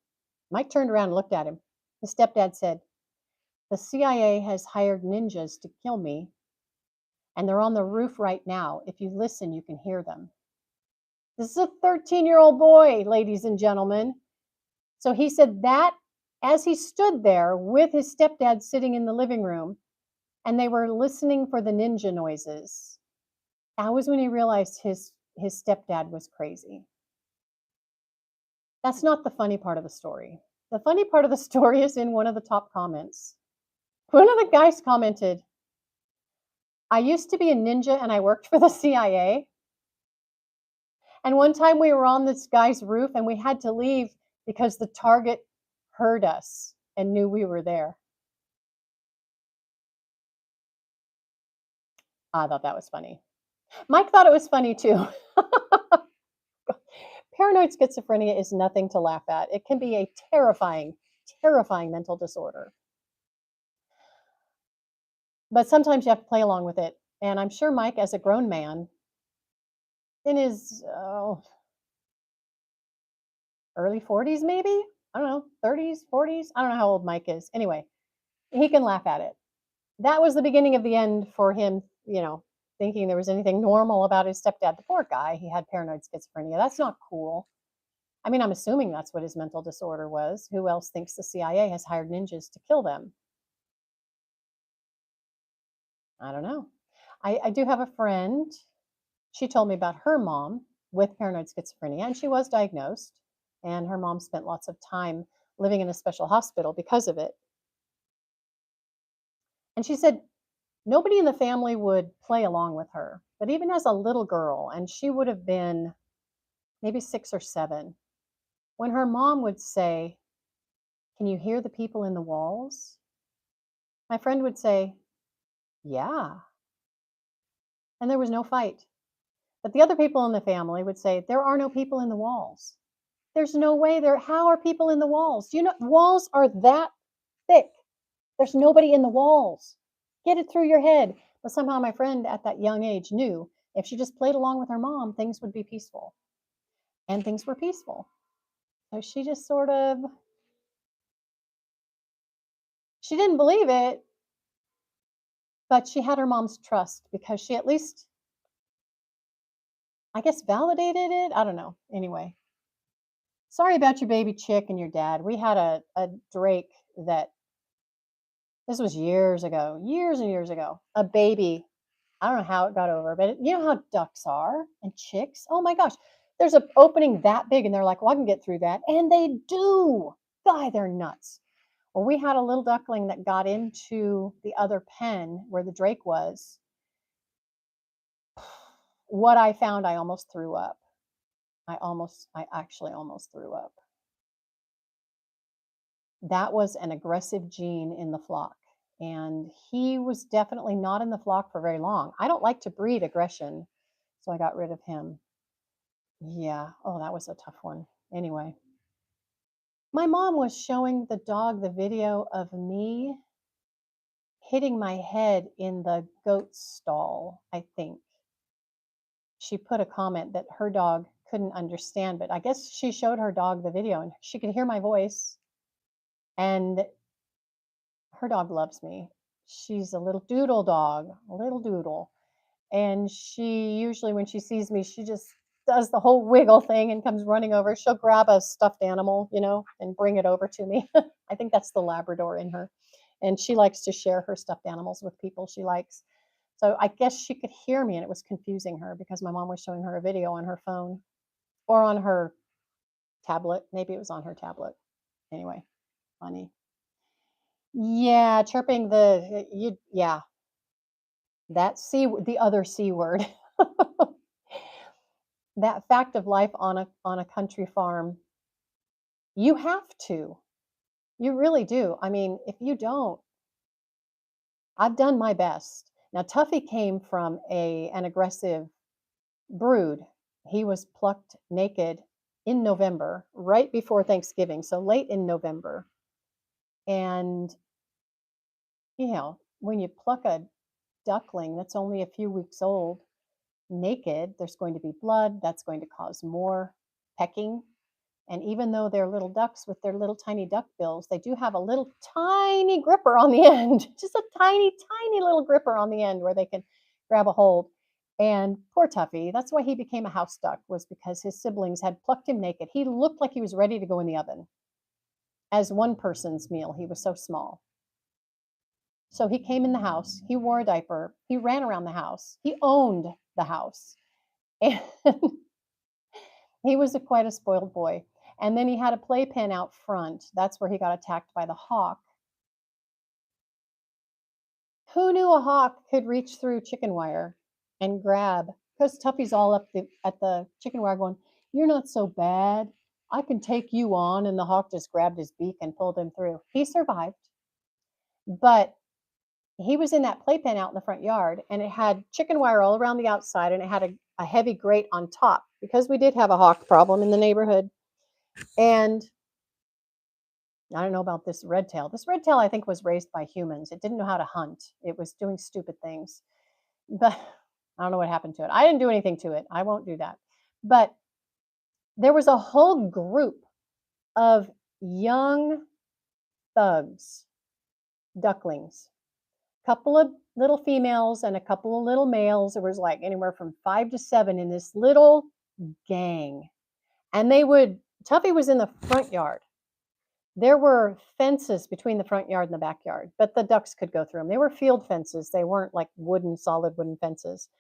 Mike turned around and looked at him. His stepdad said, "The CIA has hired ninjas to kill me, and they're on the roof right now. If you listen, you can hear them." This is a 13-year-old boy, ladies and gentlemen. So he said that as he stood there with his stepdad sitting in the living room, and they were listening for the ninja noises, that was when he realized his stepdad was crazy. That's not the funny part of the story. The funny part of the story is in one of the top comments. One of the guys commented, "I used to be a ninja and I worked for the CIA. And one time we were on this guy's roof and we had to leave because the target heard us and knew we were there." I thought that was funny. Mike thought it was funny too. Paranoid schizophrenia is nothing to laugh at. It can be a terrifying, terrifying mental disorder. But sometimes you have to play along with it. And I'm sure Mike, as a grown man, in his early 40s, maybe, I don't know, 30s, 40s, I don't know how old Mike is. Anyway, he can laugh at it. That was the beginning of the end for him, thinking there was anything normal about his stepdad. The poor guy, he had paranoid schizophrenia. That's not cool. I mean, I'm assuming that's what his mental disorder was. Who else thinks the CIA has hired ninjas to kill them? I don't know. I do have a friend. She told me about her mom with paranoid schizophrenia, and she was diagnosed. And her mom spent lots of time living in a special hospital because of it. And she said nobody in the family would play along with her. But even as a little girl, and she would have been maybe 6 or 7, when her mom would say, "Can you hear the people in the walls?" My friend would say, "Yeah." And there was no fight. But the other people in the family would say, "There are no people in the walls. There's no way there. How are people in the walls? Do you know walls are that thick? There's nobody in the walls. Get it through your head." But somehow my friend at that young age knew if she just played along with her mom, things would be peaceful. And things were peaceful. So she just sort of, she didn't believe it, but she had her mom's trust because she at least I guess validated it. I don't know. Anyway, sorry about your baby chick and your dad. We had a drake that this was years ago, years and years ago. A baby. I don't know how it got over, but you know how ducks are and chicks. Oh my gosh, there's an opening that big, and they're like, "Well, I can get through that," and they do. Guy, they're nuts. Well, we had a little duckling that got into the other pen where the drake was. What I found, I almost threw up. I actually almost threw up. That was an aggressive gene in the flock. And he was definitely not in the flock for very long. I don't like to breed aggression, so I got rid of him. Yeah. Oh, that was a tough one. Anyway, my mom was showing the dog the video of me hitting my head in the goat stall, I think. She put a comment that her dog couldn't understand, but I guess she showed her dog the video and she could hear my voice. And her dog loves me. She's a little doodle dog, a little doodle. And she usually, when she sees me, she just does the whole wiggle thing and comes running over. She'll grab a stuffed animal, and bring it over to me. I think that's the Labrador in her. And she likes to share her stuffed animals with people she likes. So I guess she could hear me and it was confusing her because my mom was showing her a video on her phone or on her tablet. Maybe it was on her tablet. Anyway, funny. Yeah, chirping yeah, the other C word. That fact of life on a country farm, you have to. You really do. I mean, if you don't, I've done my best. Now, Tuffy came from an aggressive brood. He was plucked naked in November, right before Thanksgiving, so late in November. And, when you pluck a duckling that's only a few weeks old, naked, there's going to be blood. That's going to cause more pecking. And even though they're little ducks with their little tiny duck bills, they do have a little tiny gripper on the end, just a tiny, tiny little gripper on the end where they can grab a hold. And poor Tuffy, that's why he became a house duck, was because his siblings had plucked him naked. He looked like he was ready to go in the oven as one person's meal. He was so small. So he came in the house, he wore a diaper, he ran around the house, he owned the house. And he was quite a spoiled boy. And then he had a playpen out front. That's where he got attacked by the hawk. Who knew a hawk could reach through chicken wire and grab? Because Tuffy's all up at the chicken wire going, "You're not so bad. I can take you on." And the hawk just grabbed his beak and pulled him through. He survived. But he was in that playpen out in the front yard, and it had chicken wire all around the outside, and it had a heavy grate on top because we did have a hawk problem in the neighborhood. And I don't know about this red tail. This red tail, I think, was raised by humans. It didn't know how to hunt. It was doing stupid things. But I don't know what happened to it. I didn't do anything to it. I won't do that. But there was a whole group of young thugs, ducklings, couple of little females and a couple of little males. There was like anywhere from 5 to 7 in this little gang. And Tuffy was in the front yard. There were fences between the front yard and the backyard, but the ducks could go through them. They were field fences. They weren't like solid wooden fences.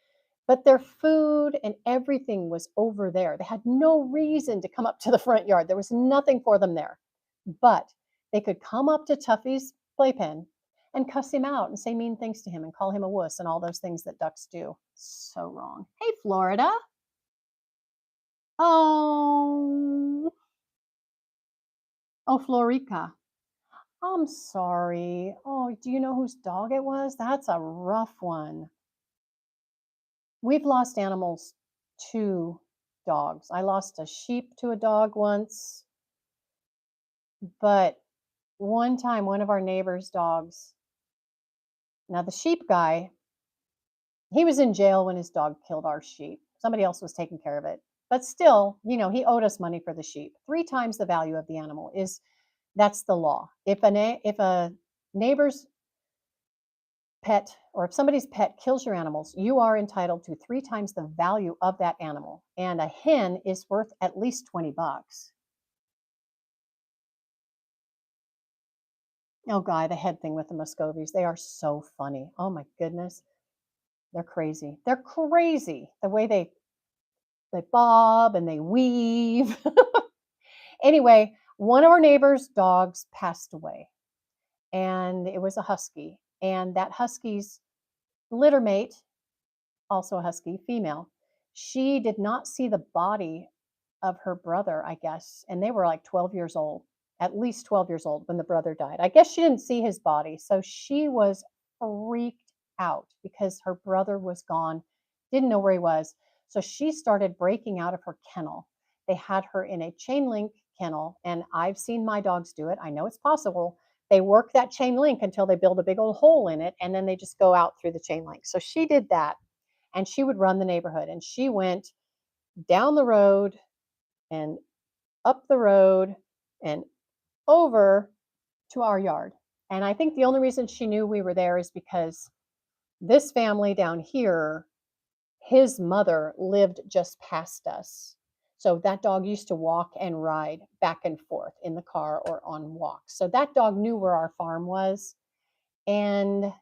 But their food and everything was over there. They had no reason to come up to the front yard. There was nothing for them there. But they could come up to Tuffy's playpen and cuss him out and say mean things to him and call him a wuss and all those things that ducks do. So wrong. Hey, Florida. Oh, Florica. I'm sorry. Oh, do you know whose dog it was? That's a rough one. We've lost animals to dogs. I lost a sheep to a dog once, but one time one of our neighbor's dogs, now the sheep guy, he was in jail when his dog killed our sheep. Somebody else was taking care of it. But still, he owed us money for the sheep. 3 times the value of the animal that's the law. If a neighbor's pet or if somebody's pet kills your animals, you are entitled to 3 times the value of that animal. And a hen is worth at least 20 bucks. Oh, Guy, the head thing with the Muscovies, they are so funny. Oh my goodness. They're crazy. They're crazy. The way they bob and they weave. Anyway, one of our neighbor's dogs passed away, and it was a husky. And that husky's litter mate, also a husky, female, she did not see the body of her brother, I guess, and they were like 12 years old, at least 12 years old when the brother died. I guess she didn't see his body, so she was freaked out because her brother was gone, didn't know where he was. So she started breaking out of her kennel. They had her in a chain link kennel, and I've seen my dogs do it. I know it's possible. They work that chain link until they build a big old hole in it, and then they just go out through the chain link. So she did that, and she would run the neighborhood, and she went down the road and up the road and over to our yard. And I think the only reason she knew we were there is because this family down here, his mother lived just past us. So that dog used to walk and ride back and forth in the car or on walks. So that dog knew where our farm was. And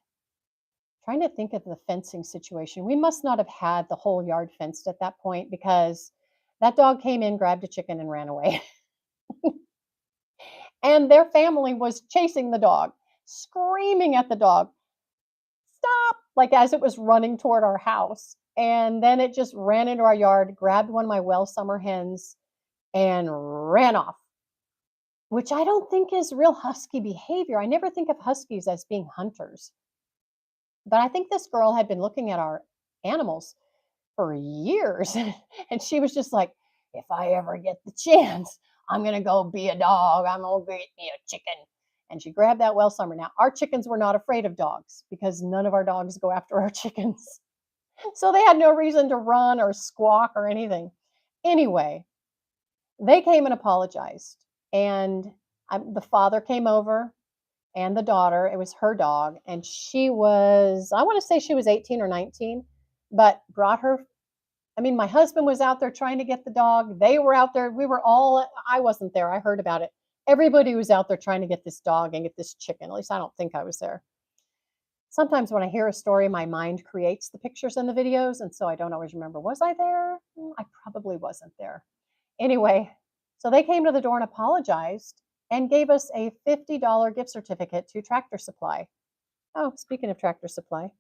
trying to think of the fencing situation, we must not have had the whole yard fenced at that point because that dog came in, grabbed a chicken, and ran away. And their family was chasing the dog, screaming at the dog, stop, like as it was running toward our house. And then it just ran into our yard, grabbed one of my well summer hens, and ran off, which I don't think is real husky behavior. I never think of huskies as being hunters. But I think this girl had been looking at our animals for years. And she was just like, if I ever get the chance, I'm going to go be a dog. I'm going to get me a chicken. And she grabbed that well summer. Now, our chickens were not afraid of dogs because none of our dogs go after our chickens. So they had no reason to run or squawk or anything. Anyway, they came and apologized. And the father came over and the daughter, it was her dog. And she was, I want to say she was 18 or 19, but brought her. I mean, my husband was out there trying to get the dog. They were out there. We were all, I wasn't there. I heard about it. Everybody was out there trying to get this dog and get this chicken. At least I don't think I was there. Sometimes when I hear a story, my mind creates the pictures and the videos. And so I don't always remember, was I there? I probably wasn't there. Anyway, so they came to the door and apologized and gave us a $50 gift certificate to Tractor Supply. Oh, speaking of Tractor Supply,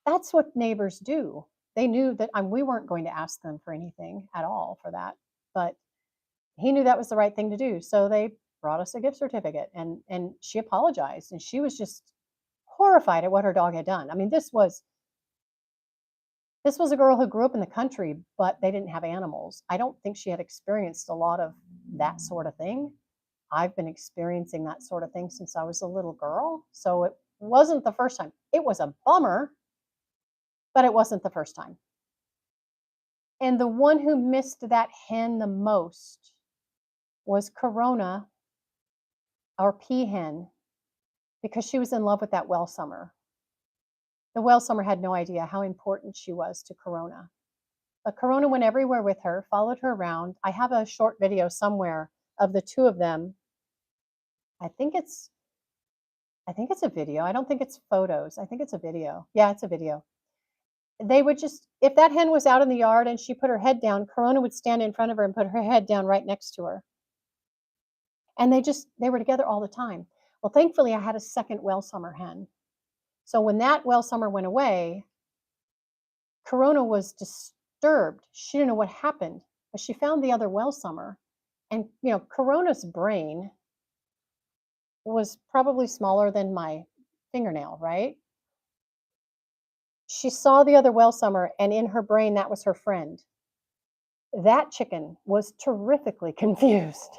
that's what neighbors do. They knew that we weren't going to ask them for anything at all for that, but he knew that was the right thing to do. So they brought us a gift certificate, and she apologized, and she was just horrified at what her dog had done. I mean, this was a girl who grew up in the country, but they didn't have animals. I don't think she had experienced a lot of that sort of thing. I've been experiencing that sort of thing since I was a little girl. So it wasn't the first time. It was a bummer, but it wasn't the first time. And the one who missed that hen the most was Corona, our peahen, because she was in love with that well summer. The well summer had no idea how important she was to Corona. But Corona went everywhere with her, followed her around. I have a short video somewhere of the two of them. I think it's a video. I don't think it's photos. I think it's a video. Yeah, it's a video. They would just, if that hen was out in the yard and she put her head down, Corona would stand in front of her and put her head down right next to her. And they were together all the time. Well, thankfully, I had a second well summer hen. So when that well summer went away, Corona was disturbed. She didn't know what happened, but she found the other well summer. And, Corona's brain was probably smaller than my fingernail, right? She saw the other well summer, and in her brain, that was her friend. That chicken was terrifically confused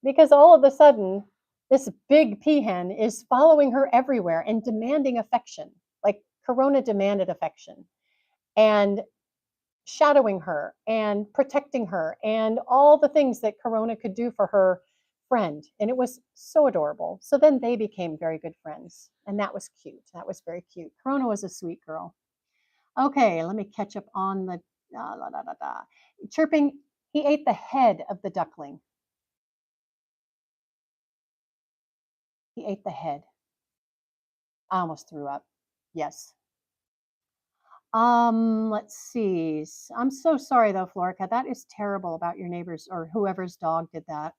because all of a sudden, this big peahen is following her everywhere and demanding affection. Like Corona demanded affection and shadowing her and protecting her and all the things that Corona could do for her friend, and it was so adorable. So then they became very good friends, and that was cute. That was very cute. Corona was a sweet girl. Okay, let me catch up on the la, da, da, da. Chirping. He ate the head of the duckling. He ate the head. I almost threw up. Yes. Let's see. I'm so sorry though, Florica. That is terrible about your neighbors or whoever's dog did that.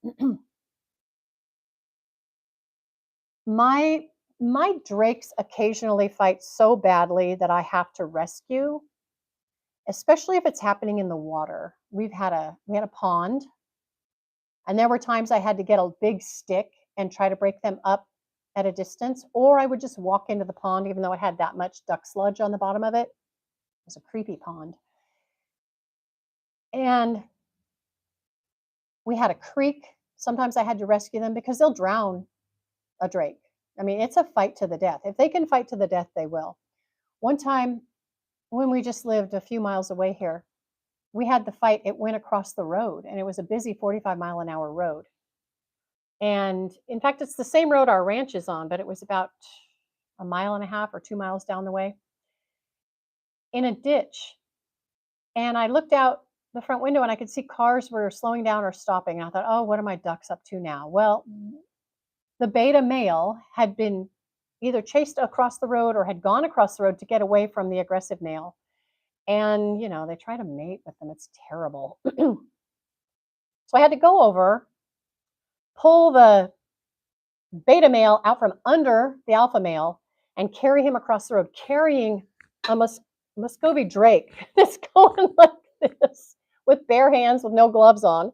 my my drakes occasionally fight so badly that I have to rescue, especially if it's happening in the water. We had a pond, and there were times I had to get a big stick and try to break them up at a distance, or I would just walk into the pond even though it had that much duck sludge on the bottom of it. It was a creepy pond. And we had a creek. Sometimes I had to rescue them because they'll drown a drake. I mean, it's a fight to the death. If they can fight to the death, they will. One time when we just lived a few miles away here, we had the fight. It went across the road, and it was a busy 45-mile-an-hour road. And in fact, it's the same road our ranch is on, but it was about a mile and a half or 2 miles down the way in a ditch. And I looked out the front window and I could see cars were slowing down or stopping. And I thought, oh, what are my ducks up to now? Well, the beta male had been either chased across the road or had gone across the road to get away from the aggressive male. And, they try to mate with them. It's terrible. So I had to go over, pull the beta male out from under the alpha male, and carry him across the road, carrying a Muscovy drake that's going like this with bare hands with no gloves on.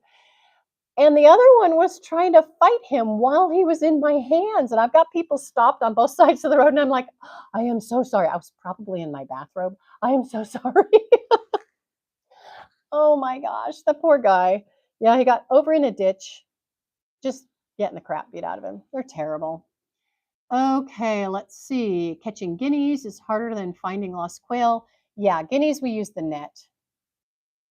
And the other one was trying to fight him while he was in my hands. And I've got people stopped on both sides of the road. And I'm like, I am so sorry. I was probably in my bathrobe. I am so sorry. Oh my gosh, the poor guy. Yeah, he got over in a ditch, just getting the crap beat out of him. They're terrible. Okay, let's see. Catching guineas is harder than finding lost quail. Yeah, guineas, we use the net.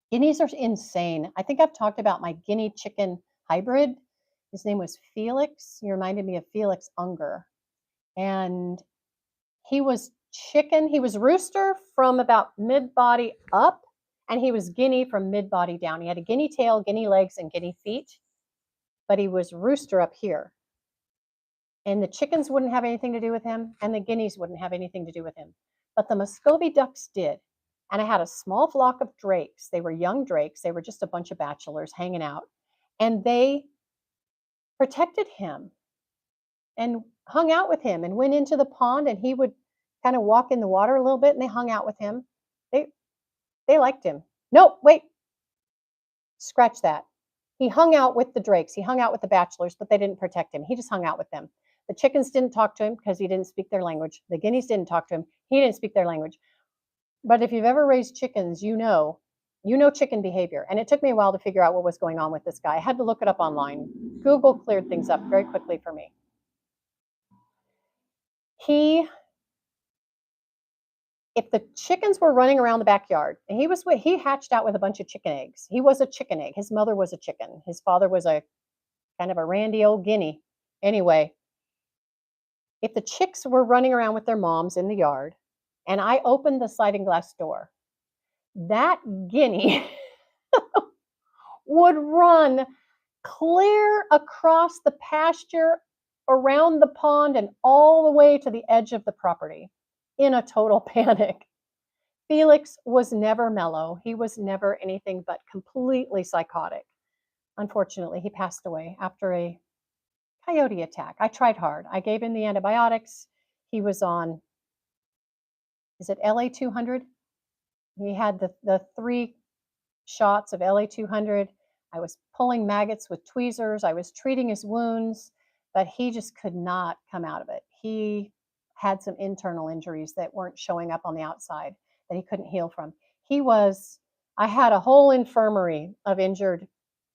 Guineas are insane. I think I've talked about my guinea chicken hybrid. His name was Felix. He reminded me of Felix Unger. And he was chicken. He was rooster from about mid-body up, and he was guinea from mid-body down. He had a guinea tail, guinea legs, and guinea feet, but he was rooster up here. And the chickens wouldn't have anything to do with him, and the guineas wouldn't have anything to do with him. But the Muscovy ducks did. And I had a small flock of drakes. They were young drakes. They were just a bunch of bachelors hanging out. And they protected him and hung out with him and went into the pond, and he would kind of walk in the water a little bit, and they hung out with him. They liked him. No, wait. Scratch that. He hung out with the drakes. He hung out with the bachelors, but they didn't protect him. He just hung out with them. The chickens didn't talk to him because he didn't speak their language. The guineas didn't talk to him. He didn't speak their language. But if you've ever raised chickens, you know chicken behavior. And it took me a while to figure out what was going on with this guy. I had to look it up online. Google cleared things up very quickly for me. If the chickens were running around the backyard, and he hatched out with a bunch of chicken eggs. He was a chicken egg. His mother was a chicken. His father was a kind of a randy old guinea. Anyway, if the chicks were running around with their moms in the yard, and I opened the sliding glass door, that guinea would run clear across the pasture, around the pond, and all the way to the edge of the property in a total panic. Felix was never mellow. He was never anything but completely psychotic. Unfortunately, he passed away after a coyote attack. I tried hard. I gave him the antibiotics. He was on, is it LA-200? He had the 3 shots of LA-200. I was pulling maggots with tweezers. I was treating his wounds, but he just could not come out of it. He had some internal injuries that weren't showing up on the outside that he couldn't heal from. I had a whole infirmary of injured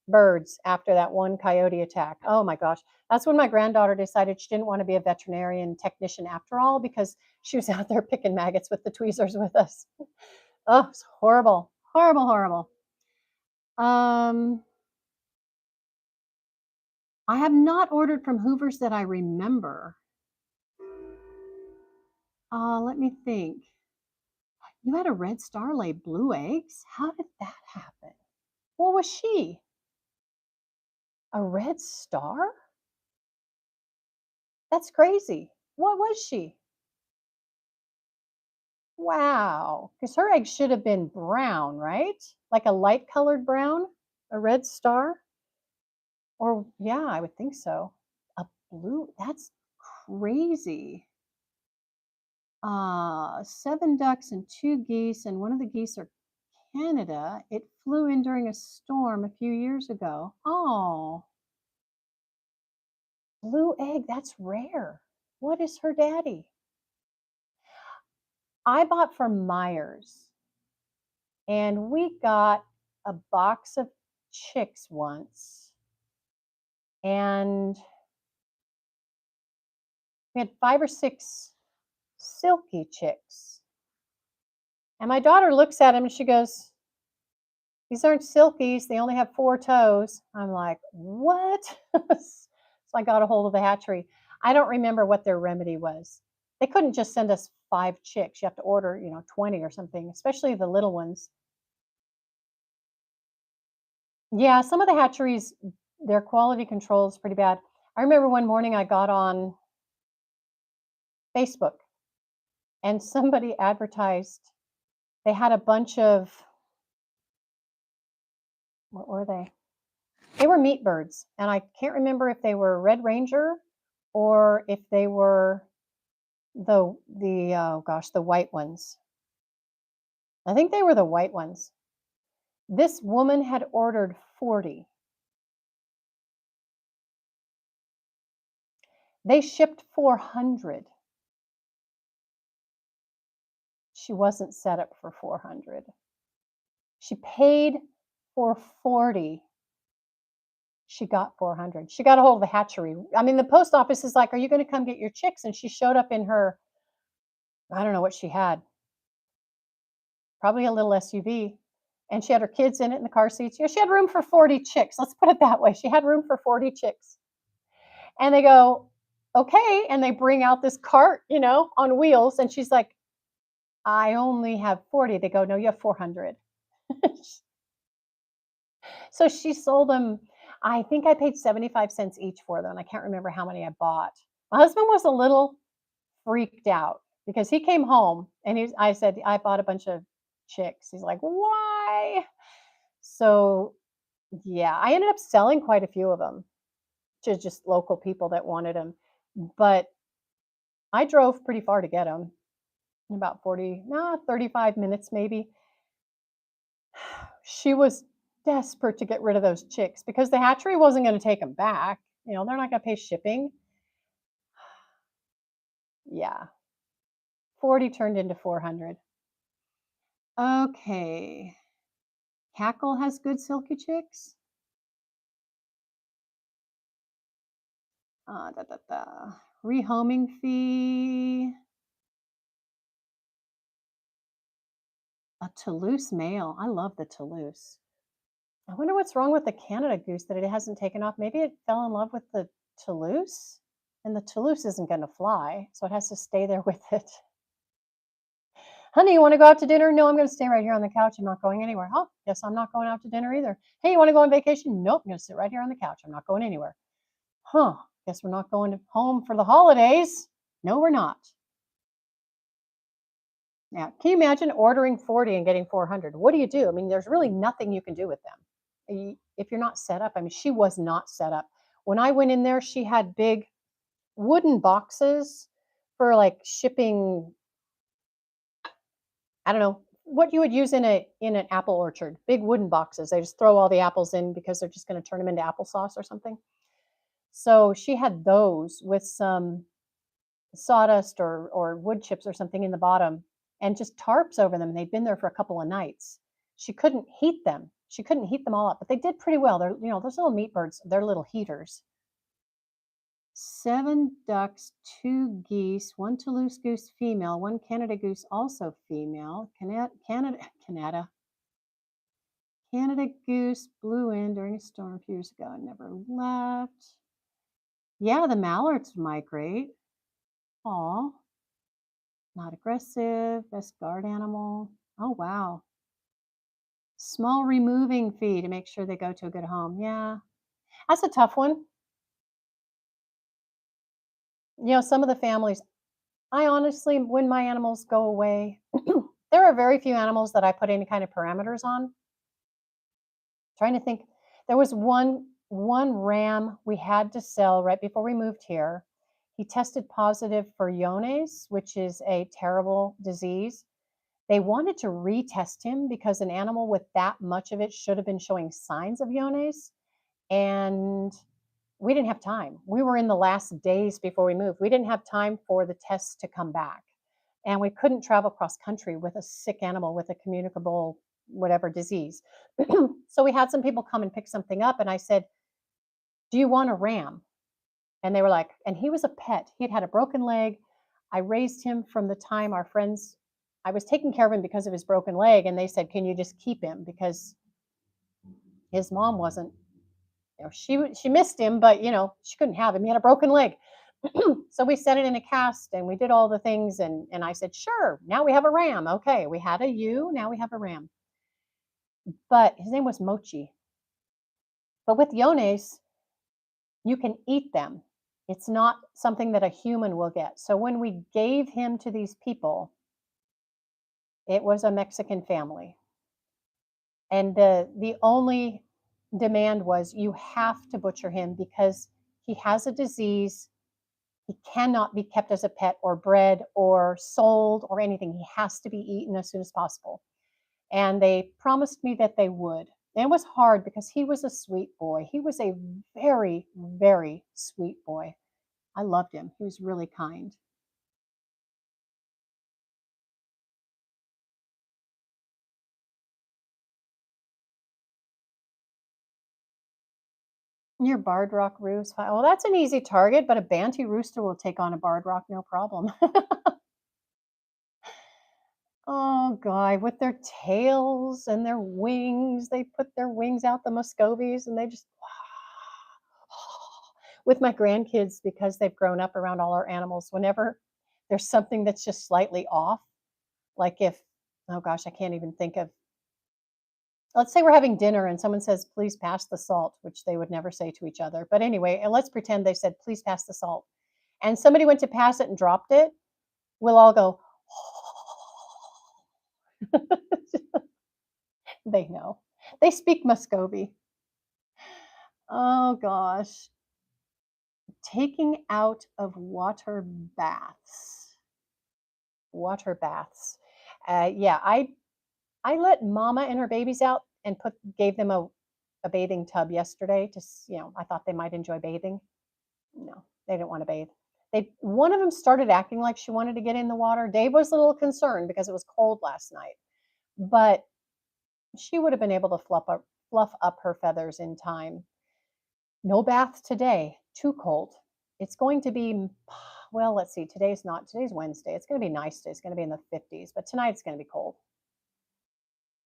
birds after that one coyote attack. Oh my gosh. That's when my granddaughter decided she didn't want to be a veterinarian technician after all, because she was out there picking maggots with the tweezers with us. Oh, it's horrible, horrible, horrible. I have not ordered from Hoover's that I remember. Let me think. You had a red star lay blue eggs? How did that happen? What was she? A red star? That's crazy. What was she? Wow. Because her eggs should have been brown, right? Like a light colored brown? A red star? Or, yeah, I would think so. A blue? That's crazy. 7 ducks and 2 geese, and one of the geese are Canada. It flew in during a storm a few years ago. Oh, blue egg, that's rare. What is her daddy? I bought from Myers, and we got a box of chicks once, and we had 5 or 6 silky chicks. And my daughter looks at them and she goes, "These aren't silkies. They only have 4 toes." I'm like, "What?" So I got a hold of the hatchery. I don't remember what their remedy was. They couldn't just send us 5 chicks. You have to order, 20 or something, especially the little ones. Yeah, some of the hatcheries, their quality control is pretty bad. I remember one morning I got on Facebook and somebody advertised they had a bunch of, what were they? They were meat birds, and I can't remember if they were Red Ranger or if they were the oh gosh, the white ones. I think they were the white ones. This woman had ordered 40. They shipped 400. She wasn't set up for 400. She paid for 40. She got 400. She got a hold of the hatchery. I mean, the post office is like, "Are you going to come get your chicks?" And she showed up in her, I don't know what she had, probably a little SUV. And she had her kids in it in the car seats. She had room for 40 chicks. Let's put it that way. She had room for 40 chicks. And they go, "Okay." And they bring out this cart, on wheels. And she's like, "I only have 40." They go, "No, you have 400." So she sold them. I think I paid 75 cents each for them. I can't remember how many I bought. My husband was a little freaked out because he came home and I said, "I bought a bunch of chicks." He's like, "Why?" So, yeah, I ended up selling quite a few of them to just local people that wanted them. But I drove pretty far to get them, about 40, no, 35 minutes maybe. She was desperate to get rid of those chicks because the hatchery wasn't going to take them back. They're not going to pay shipping. Yeah, 40 turned into 400. Okay. Cackle has good silky chicks. Rehoming fee. A Toulouse male. I love the Toulouse. I wonder what's wrong with the Canada goose that it hasn't taken off. Maybe it fell in love with the Toulouse, and the Toulouse isn't going to fly, so it has to stay there with it. "Honey, you want to go out to dinner?" "No, I'm going to stay right here on the couch. I'm not going anywhere." "Oh, guess I'm not going out to dinner either." "Hey, you want to go on vacation?" "Nope, I'm going to sit right here on the couch. I'm not going anywhere." "Huh, guess we're not going home for the holidays." "No, we're not." Now, can you imagine ordering 40 and getting 400? What do you do? I mean, there's really nothing you can do with them. If you're not set up. I mean, she was not set up. When I went in there, she had big wooden boxes for like shipping, I don't know, what you would use in an apple orchard. Big wooden boxes. They just throw all the apples in because they're just going to turn them into applesauce or something. So she had those with some sawdust or wood chips or something in the bottom and just tarps over them. And they'd been there for a couple of nights. She couldn't heat them. She couldn't heat them all up, but they did pretty well. They're, those little meat birds, they're little heaters. 7 ducks, 2 geese, 1 Toulouse goose female, 1 Canada goose also female. Canada goose blew in during a storm a few years ago and never left. Yeah, the mallards migrate. Aw, not aggressive, best guard animal. Oh, wow. Small removing fee to make sure they go to a good home. Yeah, that's a tough one. Some of the families, I honestly, when my animals go away, there are very few animals that I put any kind of parameters on. Trying to think, there was one ram we had to sell right before we moved here. He tested positive for Iones, which is a terrible disease. They wanted to retest him because an animal with that much of it should have been showing signs of Iones, and we didn't have time. We were in the last days before we moved. We didn't have time for the tests to come back. And we couldn't travel cross country with a sick animal with a communicable whatever disease. So we had some people come and pick something up, and I said, "Do you want a ram?" And they were like, and he was a pet. He had had a broken leg. I raised him from the time our friends, I was taking care of him because of his broken leg, and they said, "Can you just keep him?" Because his mom wasn't, she missed him, but she couldn't have him. He had a broken leg. So we set it in a cast and we did all the things, and I said, "Sure, now we have a ram." Okay, we had a ewe, now we have a ram. But his name was Mochi. But with Yones, you can eat them. It's not something that a human will get. So when we gave him to these people, it was a Mexican family. And the only demand was, you have to butcher him because he has a disease. He cannot be kept as a pet or bred or sold or anything. He has to be eaten as soon as possible. And they promised me that they would. And it was hard because he was a sweet boy. He was a very, very sweet boy. I loved him. He was really kind. Your barred rock roost. Well, that's an easy target, but a Banty rooster will take on a barred rock no problem. Oh, God, with their tails and their wings, they put their wings out, the Muscovies, and they just with my grandkids, because they've grown up around all our animals, whenever there's something that's just slightly off, like if, oh gosh, I can't even think of, let's say we're having dinner and someone says, "Please pass the salt," which they would never say to each other. But anyway, and let's pretend they said, "Please pass the salt." And somebody went to pass it and dropped it, we'll all go, they know. They speak Muscovy. Oh gosh. Taking out of water baths. Water baths. Yeah, I let Mama and her babies out and gave them a bathing tub yesterday. Just I thought they might enjoy bathing. No, they didn't want to bathe. One of them started acting like she wanted to get in the water. Dave was a little concerned because it was cold last night, but she would have been able to fluff up her feathers in time. No bath today. Too cold. It's going to be, well, let's see. Today's Wednesday. It's going to be nice today. It's going to be in the 50s, but tonight it's going to be cold.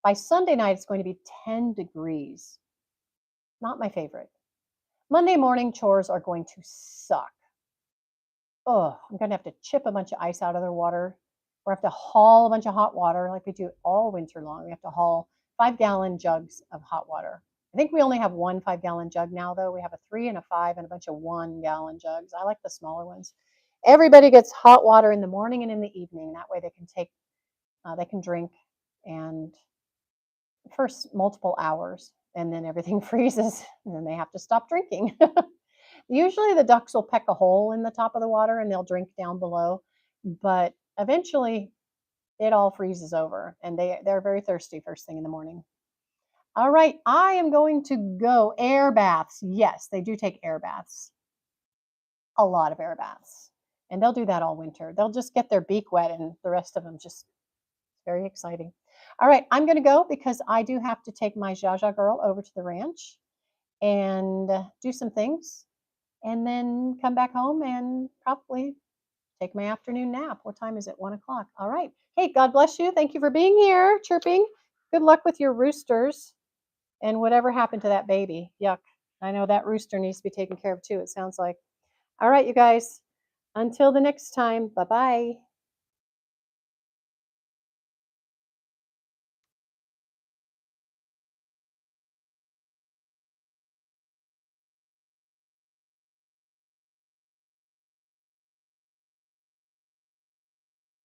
By Sunday night, it's going to be 10 degrees. Not my favorite. Monday morning chores are going to suck. Oh, I'm going to have to chip a bunch of ice out of their water, or have to haul a bunch of hot water like we do all winter long. We have to haul 5-gallon jugs of hot water. I think we only have one 5-gallon jug now, though. We have a 3 and a 5 and a bunch of 1-gallon jugs. I like the smaller ones. Everybody gets hot water in the morning and in the evening. That way they can drink and for multiple hours, and then everything freezes, and then they have to stop drinking. Usually the ducks will peck a hole in the top of the water and they'll drink down below, but eventually it all freezes over, and they're very thirsty first thing in the morning. All right, I am going to go. Air baths. Yes, they do take air baths. A lot of air baths. And they'll do that all winter. They'll just get their beak wet, and the rest of them just very exciting. All right, I'm going to go because I do have to take my Jaja girl over to the ranch and do some things, and then come back home and probably take my afternoon nap. What time is it? 1 o'clock. All right. Hey, God bless you. Thank you for being here, chirping. Good luck with your roosters and whatever happened to that baby. Yuck. I know that rooster needs to be taken care of too, it sounds like. All right, you guys. Until the next time. Bye bye.